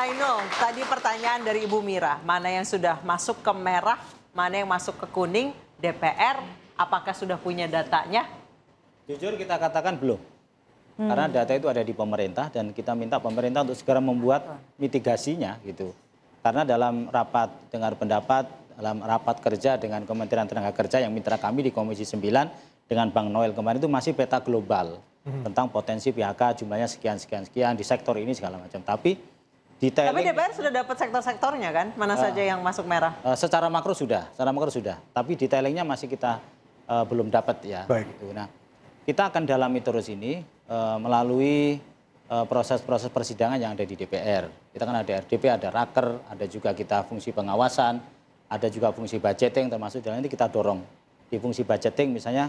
Zainul, tadi pertanyaan dari Ibu Mira, mana yang sudah masuk ke merah, mana yang masuk ke kuning, DPR, apakah sudah punya datanya? Jujur kita katakan belum. Karena data itu ada di pemerintah dan kita minta pemerintah untuk segera membuat mitigasinya gitu. Karena dalam rapat dengar pendapat, dalam rapat kerja dengan Kementerian Tenaga Kerja yang mitra kami di Komisi 9 dengan Bang Noel kemarin itu masih peta global tentang potensi PHK jumlahnya sekian di sektor ini segala macam. Tapi Tapi DPR sudah dapat sektor-sektornya kan? Mana saja yang masuk merah? secara makro sudah. Tapi detailingnya masih kita belum dapat ya. Baik. Gitu. Nah, kita akan dalami terus ini melalui proses-proses persidangan yang ada di DPR. Kita kan ada RDP, ada Raker, ada juga kita fungsi pengawasan, ada juga fungsi budgeting termasuk dalam ini kita dorong. Di fungsi budgeting misalnya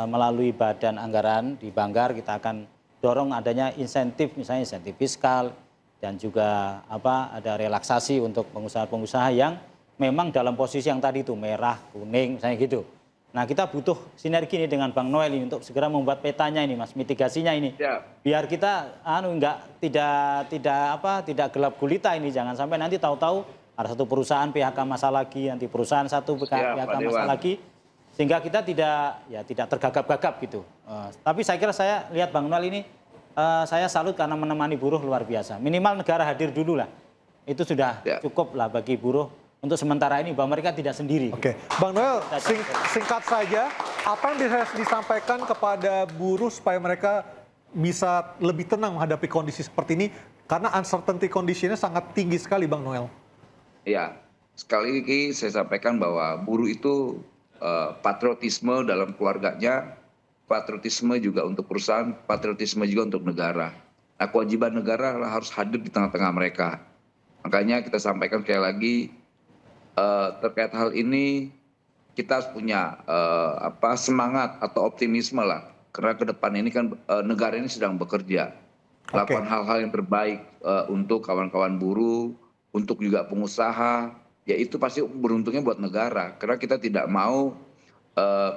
melalui badan anggaran di Banggar kita akan dorong adanya insentif, misalnya insentif fiskal dan juga ada relaksasi untuk pengusaha-pengusaha yang memang dalam posisi yang tadi itu merah, kuning, misalnya gitu. Nah, kita butuh sinergi ini dengan Bang Noel ini untuk segera membuat petanya ini, Mas, mitigasinya ini. Ya. Biar kita tidak gelap gulita ini, jangan sampai nanti tahu-tahu ada satu perusahaan PHK masa lagi, nanti perusahaan satu PHK masa lagi, sehingga kita tidak tergagap-gagap gitu. Tapi saya lihat Bang Noel ini, saya salut karena menemani buruh luar biasa. Minimal negara hadir dulu lah, itu sudah cukup lah bagi buruh. Untuk sementara ini bahwa mereka tidak sendiri. Oke, Bang Noel, singkat saja, apa yang bisa disampaikan kepada buruh supaya mereka bisa lebih tenang menghadapi kondisi seperti ini? Karena uncertainty condition-nya sangat tinggi sekali, Bang Noel. Ya, sekali lagi saya sampaikan bahwa buruh itu patriotisme dalam keluarganya, patriotisme juga untuk perusahaan, patriotisme juga untuk negara. Nah, kewajiban negara harus hadir di tengah-tengah mereka. Makanya kita sampaikan sekali lagi, terkait hal ini kita harus punya semangat atau optimisme lah, karena ke depan ini kan negara ini sedang bekerja, lakukan hal-hal yang terbaik untuk kawan-kawan buruh, untuk juga pengusaha, ya itu pasti beruntungnya buat negara, karena kita tidak mau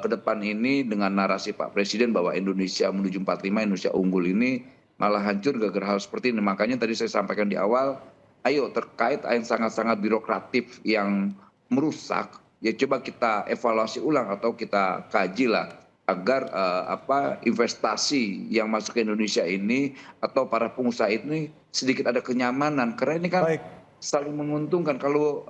ke depan ini dengan narasi Pak Presiden bahwa Indonesia menuju 45, Indonesia unggul ini malah hancur gara-gara hal seperti ini. Makanya tadi saya sampaikan di awal, ayo terkait yang sangat-sangat birokratif yang merusak, ya coba kita evaluasi ulang atau kita kaji lah agar investasi yang masuk ke Indonesia ini atau para pengusaha ini sedikit ada kenyamanan, karena ini kan saling menguntungkan. Kalau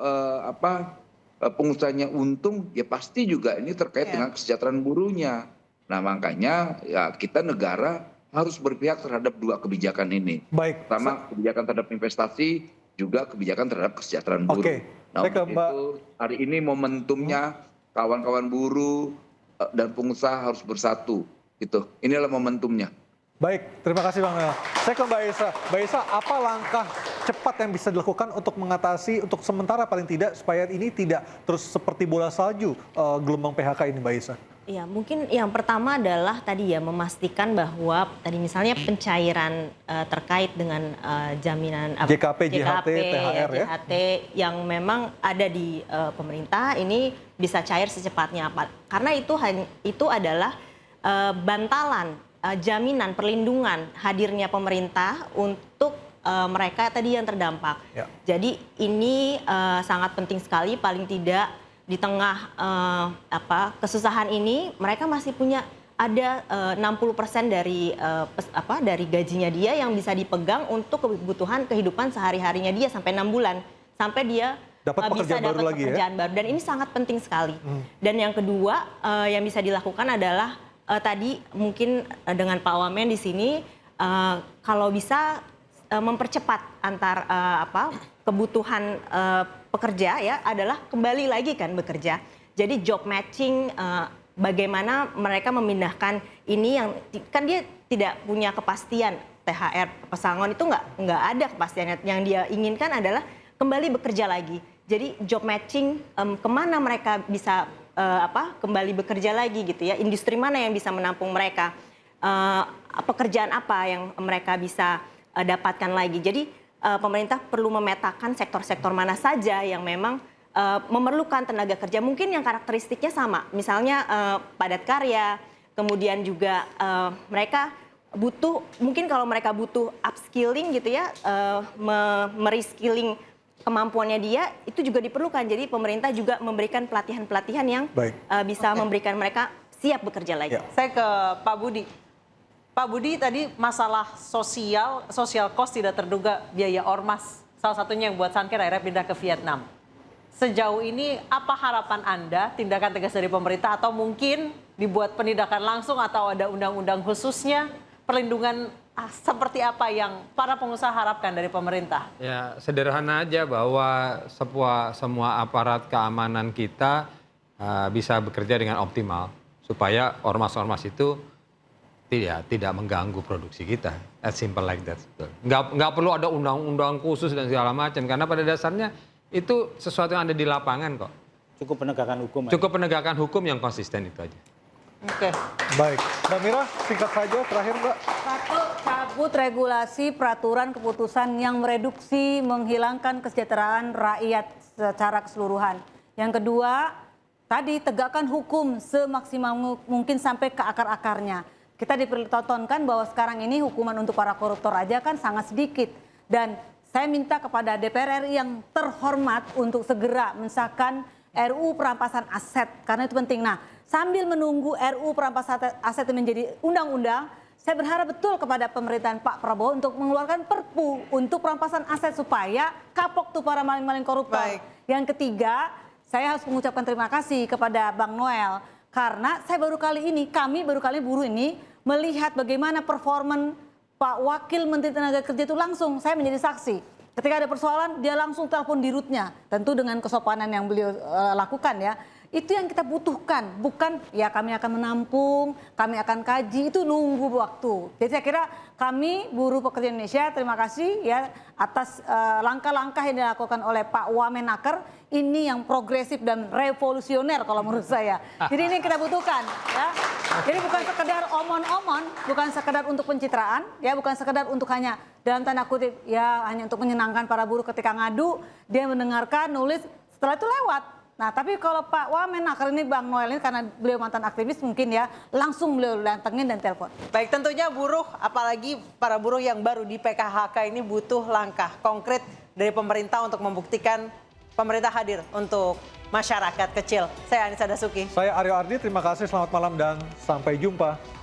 pengusahanya untung, ya pasti juga ini terkait dengan kesejahteraan buruhnya. Nah, makanya ya kita negara harus berpihak terhadap dua kebijakan ini. Pertama, kebijakan terhadap investasi, juga kebijakan terhadap kesejahteraan buruh. Nah, untuk itu hari ini momentumnya kawan-kawan buruh dan pengusaha harus bersatu. Gitu. Inilah momentumnya. Baik, terima kasih Bang Noel. Saya ke Mbak Esa. Mbak Esa, apa langkah cepat yang bisa dilakukan untuk mengatasi, untuk sementara paling tidak, supaya ini tidak terus seperti bola salju gelombang PHK ini, Mbak Esa? Ya, mungkin yang pertama adalah tadi ya memastikan bahwa tadi misalnya pencairan terkait dengan jaminan JKP, THR ya, JHT yang memang ada di pemerintah ini bisa cair secepatnya, karena itu adalah bantalan jaminan perlindungan hadirnya pemerintah untuk mereka tadi yang terdampak. Ya. Jadi ini sangat penting sekali, paling tidak di tengah kesusahan ini mereka masih punya ada 60% dari gajinya dia yang bisa dipegang untuk kebutuhan kehidupan sehari-harinya dia sampai 6 bulan sampai dia dapat pekerjaan baru. Dan ini sangat penting sekali. Dan yang kedua yang bisa dilakukan adalah tadi mungkin dengan Pak Wamen di sini kalau bisa mempercepat antar kebutuhan pekerja ya adalah kembali lagi kan bekerja. Jadi job matching bagaimana mereka memindahkan ini yang kan dia tidak punya kepastian THR pesangon itu nggak ada kepastiannya. Yang dia inginkan adalah kembali bekerja lagi. Jadi job matching kemana mereka bisa kembali bekerja lagi gitu ya. Industri mana yang bisa menampung mereka? Pekerjaan apa yang mereka bisa dapatkan lagi. Jadi pemerintah perlu memetakan sektor-sektor mana saja yang memang memerlukan tenaga kerja. Mungkin yang karakteristiknya sama, misalnya padat karya, kemudian juga mereka mungkin kalau mereka butuh upskilling gitu ya, mereskilling kemampuannya dia, itu juga diperlukan. Jadi pemerintah juga memberikan pelatihan-pelatihan yang bisa memberikan mereka siap bekerja lagi. Saya ke Pak Budi. Pak Budi, tadi masalah social cost tidak terduga biaya ormas. Salah satunya yang buat Sankir akhirnya pindah ke Vietnam. Sejauh ini apa harapan Anda, tindakan tegas dari pemerintah, atau mungkin dibuat penindakan langsung atau ada undang-undang khususnya, perlindungan seperti apa yang para pengusaha harapkan dari pemerintah? Ya sederhana aja bahwa semua aparat keamanan kita bisa bekerja dengan optimal supaya ormas-ormas itu tidak mengganggu produksi kita. As simple like that. Nggak perlu ada undang-undang khusus dan segala macam karena pada dasarnya itu sesuatu yang ada di lapangan kok. Cukup penegakan hukum. Cukup penegakan hukum yang konsisten itu aja. Oke. Baik, Mbak Mira, singkat saja terakhir Mbak. Satu, cabut regulasi peraturan keputusan yang mereduksi, menghilangkan kesejahteraan rakyat secara keseluruhan. Yang kedua, tadi tegakkan hukum semaksimal mungkin sampai ke akar-akarnya. Kita dipertontonkan bahwa sekarang ini hukuman untuk para koruptor aja kan sangat sedikit. Dan saya minta kepada DPR RI yang terhormat untuk segera mensahkan RUU perampasan aset, karena itu penting. Nah, sambil menunggu RUU perampasan aset menjadi undang-undang, saya berharap betul kepada pemerintahan Pak Prabowo untuk mengeluarkan Perpu untuk perampasan aset supaya kapok tuh para maling-maling koruptor. Baik. Yang ketiga, saya harus mengucapkan terima kasih kepada Bang Noel, karena kami baru kali buruh ini melihat bagaimana performan Pak Wakil Menteri Tenaga Kerja itu langsung, saya menjadi saksi. Ketika ada persoalan, dia langsung telepon dirutnya. Tentu dengan kesopanan yang beliau lakukan ya. Itu yang kita butuhkan, bukan ya kami akan menampung, kami akan kaji, itu nunggu waktu. Jadi saya kira kami buruh pekerja Indonesia terima kasih ya atas langkah-langkah yang dilakukan oleh Pak Wamenaker. Ini yang progresif dan revolusioner kalau menurut saya. Jadi ini yang kita butuhkan ya. Jadi bukan sekedar omon-omon, bukan sekedar untuk pencitraan, ya bukan sekedar untuk hanya dalam tanda kutip ya hanya untuk menyenangkan para buruh ketika ngadu, dia mendengarkan, nulis, setelah itu lewat. Nah tapi kalau Pak Wamenaker ini Bang Noel ini karena beliau mantan aktivis mungkin ya langsung beliau datengin dan telepon. Baik, tentunya buruh, apalagi para buruh yang baru di PKHK ini butuh langkah konkret dari pemerintah untuk membuktikan pemerintah hadir untuk masyarakat kecil. Saya Anissa Dasuki. Saya Aryo Ardi, terima kasih, selamat malam dan sampai jumpa.